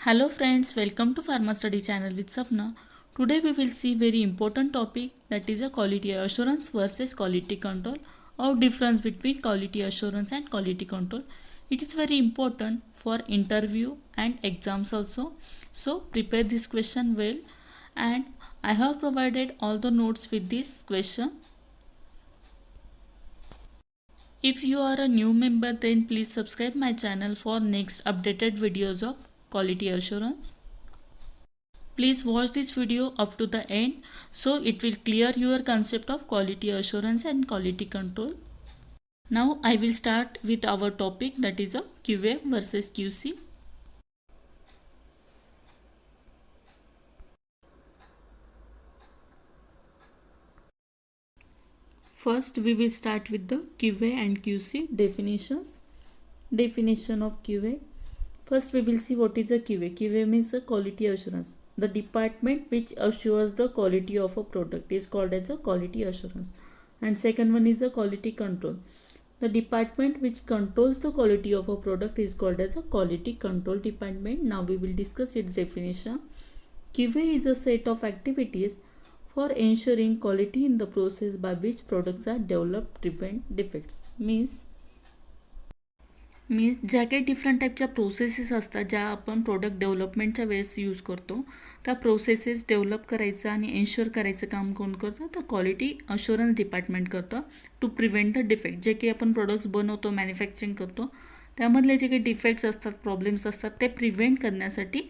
Hello friends, welcome to Pharma Study channel with Sapna. Today we will see very important topic, that is a quality assurance versus quality control, or difference between quality assurance and quality control. It is very important for interview and exams also. So prepare this question well, and I have provided all the notes with this question. If you are a new member, then please subscribe my channel for next updated videos of quality assurance. Please watch this video up to the end so it will clear your concept of quality assurance and quality control. Now I will start with our topic, that is a QA versus QC. First we will start with the QA and QC definitions. Definition of QA. First we will see what is a QA. QA means a quality assurance. The department which assures the quality of a product is called as a quality assurance. And second one is a quality control. The department which controls the quality of a product is called as a quality control department. Now we will discuss its definition. QA is a set of activities for ensuring quality in the process by which products are developed, prevent defects. Means ज्या काही different टाईपच्या processes असतात ज्या आपण product डेव्हलपमेंटच्या वेळेस use करतो, त्या प्रोसेसेस डेव्हलप करायचं आणि एन्श्युअर करायचं काम कोण करतं, तर क्वालिटी अश्युरन्स डिपार्टमेंट करतं टू प्रिव्हेंट द डिफेक्ट. जे काही आपण प्रोडक्ट्स बनवतो, मॅन्युफॅक्चरिंग करतो, त्यामधले जे काही डिफेक्ट्स असतात, प्रॉब्लेम्स असतात, ते प्रिव्हेंट करण्यासाठी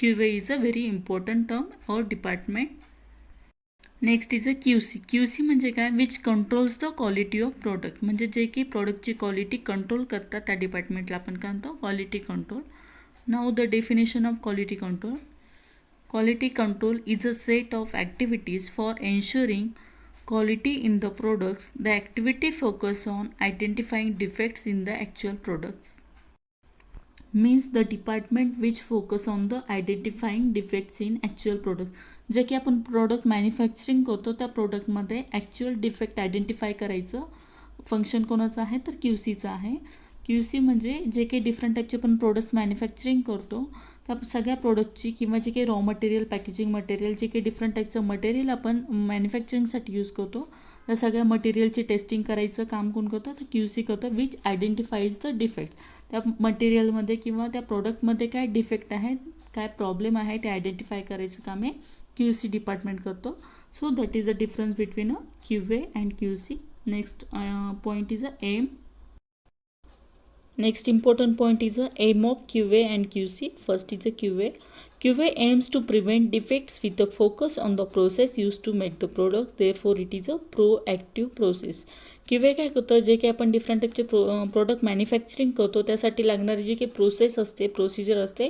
QA is a very important term और department. Next is a QC. QC म्हणजे काय, which controls the quality of product. म्हणजे जे की प्रोडक्टची क्वालिटी कंट्रोल करतात त्या डिपार्टमेंटला आपण काय म्हणतो, quality control. Now the definition of quality control. Quality control is a set of activities for ensuring quality in the products. The activity focus on identifying defects in the actual products. Means the department which focus on the identifying defects in actual product. जे की आपण product manufacturing करतो त्या प्रोडक्टमध्ये actual defect identify करायचं function कोणाचं आहे, तर QCचं आहे. QC म्हणजे जे काही डिफरंट टाईपचे आपण प्रोडक्ट्स मॅन्युफॅक्चरिंग करतो त्या सगळ्या प्रोडक्टची किंवा जे काही रॉ मटेरियल, पॅकेजिंग मटेरियल, जे काही डिफरंट टाईपचं मटेरियल आपण मॅन्युफॅक्चरिंगसाठी यूज करतो त्या सगळ्या मटेरियलची टेस्टिंग करायचं काम कोण करतं, तर QC करतं, विच आयडेंटिफाईज द डिफेक्ट्स. त्या मटेरियलमध्ये किंवा त्या प्रोडक्टमध्ये काय डिफेक्ट आहे, काय प्रॉब्लेम आहे ते आयडेंटिफाय करायचं काम आहे QC डिपार्टमेंट करतो. So that is a difference between a QA and QC. Next point is a aim. Next important point is a aim of QA and QC. First is a QA. QA aims to prevent defects with a focus on the process used to make the product. Therefore, it is a proactive process. QA काय करतं, जे काही आपण different टाईपचे product manufacturing करतो त्यासाठी लागणारी जी काही प्रोसेस असते, प्रोसिजर असते,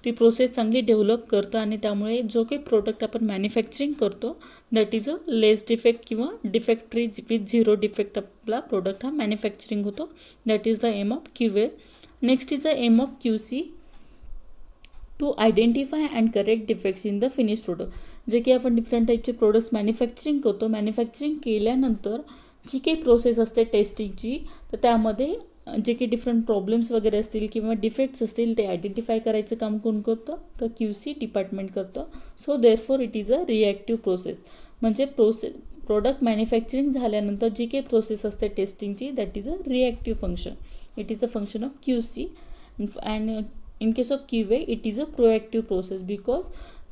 ती प्रोसेस चांगली डेव्हलप करतं आणि त्यामुळे जो काही प्रोडक्ट आपण मॅन्युफॅक्चरिंग करतो that is a less defect किंवा defect free with zero defect आपला प्रोडक्ट हा मॅन्युफॅक्चरिंग होतो. That is the aim of QA. Next is the aim of QC. To identify and correct defects in the finish product. जे की आपण different टाईपचे products manufacturing करतो, manufacturing केल्यानंतर जी काही प्रोसेस असते टेस्टिंगची, तर त्यामध्ये जे काही डिफरंट प्रॉब्लेम्स वगैरे असतील किंवा डिफेक्ट्स असतील ते आयडेंटिफाय करायचं काम कोण करतं, तर QC डिपार्टमेंट करतं. So therefore it is a reactive process. म्हणजे प्रोडक्ट मॅन्युफॅक्चरिंग झाल्यानंतर जी काही प्रोसेस असते टेस्टिंगची that is a reactive function. It is a function of QC. And in case of QA it is a proactive process, because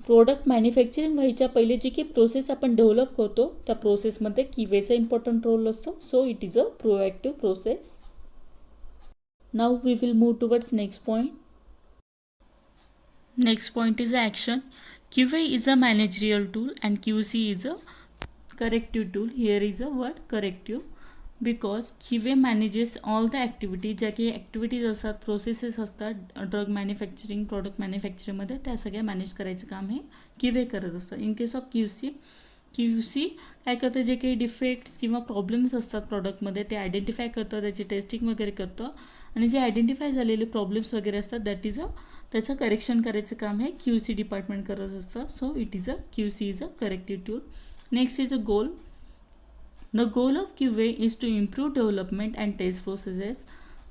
product manufacturing व्हायच्या पहिले जी काही process आपण डेव्हलप करतो त्या प्रोसेसमध्ये QAचा इम्पॉर्टंट रोल असतो. So it is a proactive process. Now we will move towards next point. Next point is a action. QA is a managerial tool and QC is a corrective tool. Here is a word corrective because QA manages all the activity. ज्या काही activities असतात, processes असतात drug manufacturing, product मॅन्युफॅक्चरिंगमध्ये, त्या सगळ्या manage करायचं काम हे QA करत असतं. इन केस ऑफ QC काय करतं, जे काही डिफेक्ट्स किंवा प्रॉब्लेम्स असतात प्रॉडक्टमध्ये ते आयडेंटिफाय करतं, त्याची टेस्टिंग वगैरे करतं आणि जे आयडेंटिफाय झालेले प्रॉब्लेम्स वगैरे असतात दॅट इज अ त्याचं करेक्शन करायचं काम हे QC डिपार्टमेंट करत असतं. So it is a QC is a corrective tool. Next is a goal. The goal of QA is to improve development and test processes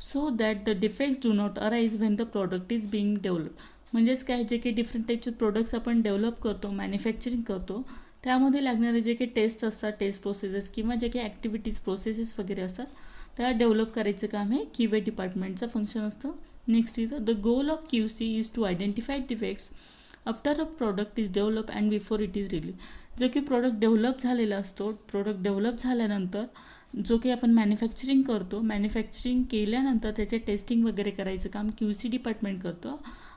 so that the defects do not arise when the product is being developed. म्हणजेच काय, जे काही different टाईपचे products आपण develop करतो, manufacturing करतो, त्यामध्ये लागणारे जे काही टेस्ट असतात, टेस्ट प्रोसेसेस किंवा जे काही ॲक्टिव्हिटीज प्रोसेसेस वगैरे असतात त्या डेव्हलप करायचं काम हे QA डिपार्टमेंटचं फंक्शन असतं. Next is the goal of QC is to identify defects after a product is develop and before it is release. जो की प्रोडक्ट डेव्हलप झालेला असतो, प्रोडक्ट डेव्हलप झाल्यानंतर जो काही आपण मॅन्युफॅक्चरिंग करतो, मॅन्युफॅक्चरिंग केल्यानंतर त्याचे टेस्टिंग वगैरे करायचं काम QC डिपार्टमेंट करतं.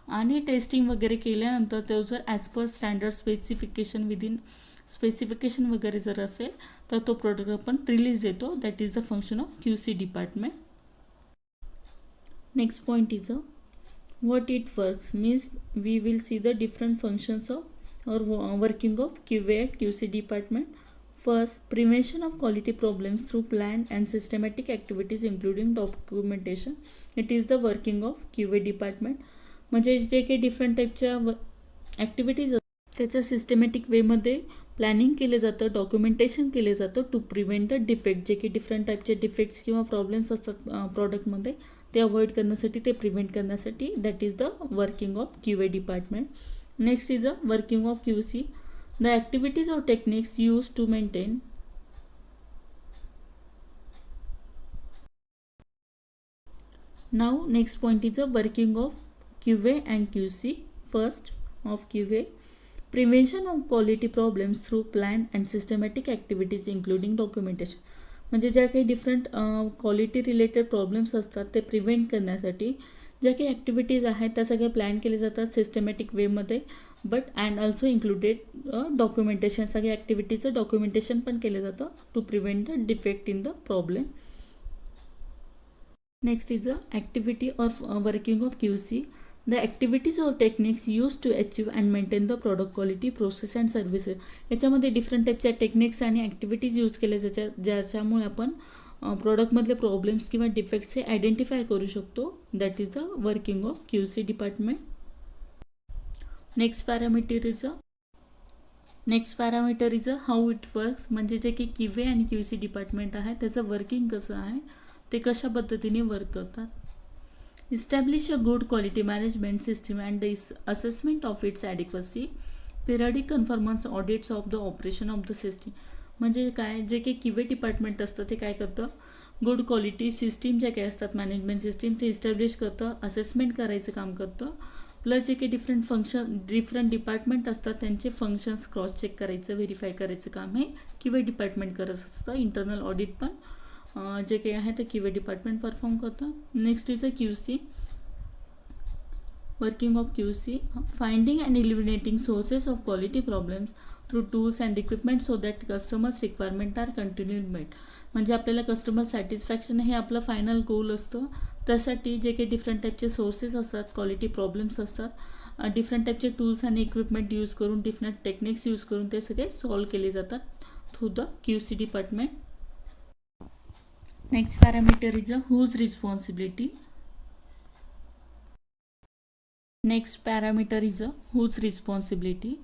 आणि टेस्टिंग वगैरे केल्यानंतर तो जर as per standard specification within specification वगैरे जर असेल तर तो प्रोडक्ट आपण रिलीज देतो. That is the function of QC department. Next point is what it works means we will see the different functions of or working of QA at QC department. First, prevention of quality problems through planned and systematic activities including documentation. It is the working of QA department. म्हणजे जे काही different टाईपच्या activities त्याच्या systematic वेमध्ये planning केलं जातं, documentation केलं जातं टू प्रिव्हेंट अ डिफेक्ट. जे काही डिफरंट टाईपचे डिफेक्ट्स किंवा प्रॉब्लेम्स असतात प्रॉडक्टमध्ये ते अवॉइड करण्यासाठी, ते प्रिव्हेंट करण्यासाठी that is the working of QA department. Next is a working of QC. The activities or techniques use to maintain. Now next point is a working of QA and QC. First of QA, prevention of quality problems through planned and systematic activities including documentation. म्हणजे ज्या काही different quality related problems असतात ते prevent करण्यासाठी ज्या काही activities आहेत त्या सगळ्या प्लॅन केल्या जातात सिस्टमॅटिक वेमध्ये, but and also included documentation. सगळ्या ॲक्टिव्हिटीचं डॉक्युमेंटेशन पण केलं जातं to prevent the defect in the problem. Next is a activity of working of QC. The activities or techniques used to achieve and maintain the product quality, process and services. याच्यामध्ये different टाईपच्या techniques आणि activities use केल्या ज्याच्यामुळे आपण प्रॉडक्टमधले problems किंवा defects हे identify करू शकतो. That is the working of QC department. Next parameter is how it works. म्हणजे जे की QA आणि QC डिपार्टमेंट आहे त्याचं वर्किंग कसं आहे, ते कशा पद्धतीने वर्क करतात. Establish a good quality management system and the assessment of its adequacy. Periodic conformance audits of the operation of the system. म्हणजे काय, जे काही QA डिपार्टमेंट असतं ते काय करतं, गुड क्वालिटी सिस्टीम ज्या काही असतात मॅनेजमेंट सिस्टीम ते इस्टॅब्लिश करतं, असेसमेंट करायचं काम करतं. प्लस जे काही डिफरंट डिपार्टमेंट असतात त्यांचे फंक्शन्स क्रॉस चेक करायचं, व्हेरीफाय करायचं काम हे QA डिपार्टमेंट करत असतं. इंटरनल ऑडिट पण जे काही आहे ते QA डिपार्टमेंट परफॉर्म करतं. Next is a QC. Working of QC. Finding and eliminating sources of quality problems through tools and equipment so that customers requirement are continued met. म्हणजे आपल्याला कस्टमर सॅटिस्फॅक्शन हे आपलं फायनल गोल असतं. त्यासाठी जे काही different टाईपचे सोर्सेस असतात, क्वालिटी प्रॉब्लेम्स असतात, डिफरंट टाईपचे टूल्स आणि इक्विपमेंट यूज करून, डिफरंट टेक्निक्स यूज करून ते सगळे सॉल्व केले जातात through the QC department. Next parameter is a whose responsibility. Next parameter is a whose responsibility.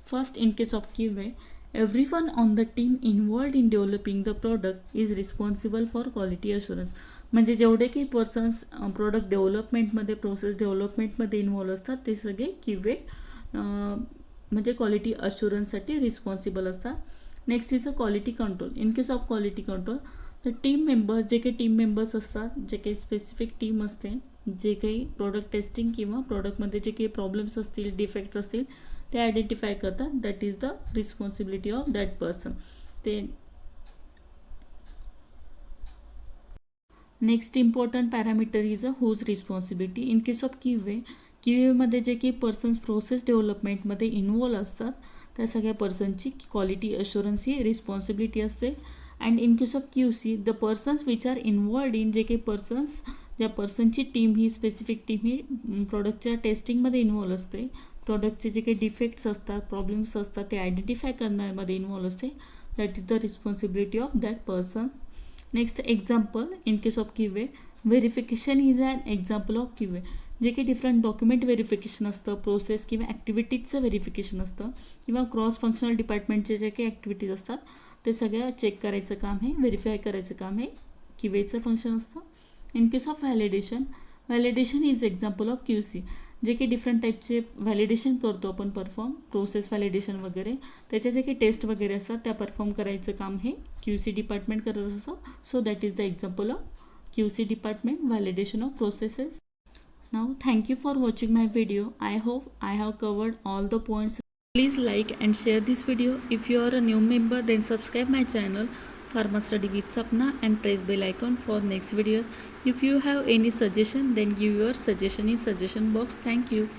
First, in case of QA, everyone on the team involved in developing the product is responsible for quality assurance. म्हणजे जेवढे काही persons product डेव्हलपमेंटमध्ये, process डेव्हलपमेंटमध्ये involve असतात ते सगळे QA म्हणजे quality अश्युरन्ससाठी responsible असतात. Next is a quality control. In case of quality control तर team members, जे काही टीम मेंबर्स असतात, जे काही स्पेसिफिक टीम असते, जे काही प्रोडक्ट टेस्टिंग किंवा प्रोडक्टमध्ये जे काही प्रॉब्लेम्स असतील, डिफेक्ट्स असतील ते आयडेंटिफाय करतात. That is the responsibility of that person. ते next important parameter is a whose responsibility. In case of QA जे काही पर्सन्स प्रोसेस डेव्हलपमेंटमध्ये इन्व्हॉल्व असतात त्या सगळ्या पर्सनची क्वालिटी अश्युरन्स ही रिस्पॉन्सिबिलिटी असते. And in case of QC the persons which are involved in, जे काही persons ज्या पर्सनची टीम ही स्पेसिफिक टीम ही प्रोडक्टच्या टेस्टिंगमध्ये इन्व्हॉल्व असते, प्रोडक्टचे जे काही डिफेक्ट्स असतात, प्रॉब्लेम्स असतात ते आयडेंटिफाय करण्यामध्ये इन्व्हॉल्व असते. That is the responsibility of that person. Next example in case of QA, verification is an example of QA. जे काही डिफरंट डॉक्युमेंट व्हेरिफिकेशन असतं, प्रोसेस किंवा ॲक्टिव्हिटीजचं व्हेरिफिकेशन असतं, किंवा क्रॉस फंक्शनल डिपार्टमेंटचे जे काही ॲक्टिव्हिटीज असतात ते सगळं चेक करायचं काम हे, व्हेरीफाय करायचं काम हे QAचं फंक्शन असतं. In case of validation is example of QC. जे काही डिफरंट टाईपचे व्हॅलिडेशन करतो आपण परफॉर्म, प्रोसेस व्हॅलिडेशन वगैरे, त्याच्या जे काही टेस्ट वगैरे असतात त्या परफॉर्म करायचं काम हे QC डिपार्टमेंट करत असतं. So that is the example of QC department, validation of processes. Now, thank you for watching my video. I hope I have covered all the points. Please like and share this video. If you are a new member, then subscribe my channel Pharma Study with Sapna and press bell icon for next videos. If you have any suggestion, then give your suggestion in suggestion box. Thank you.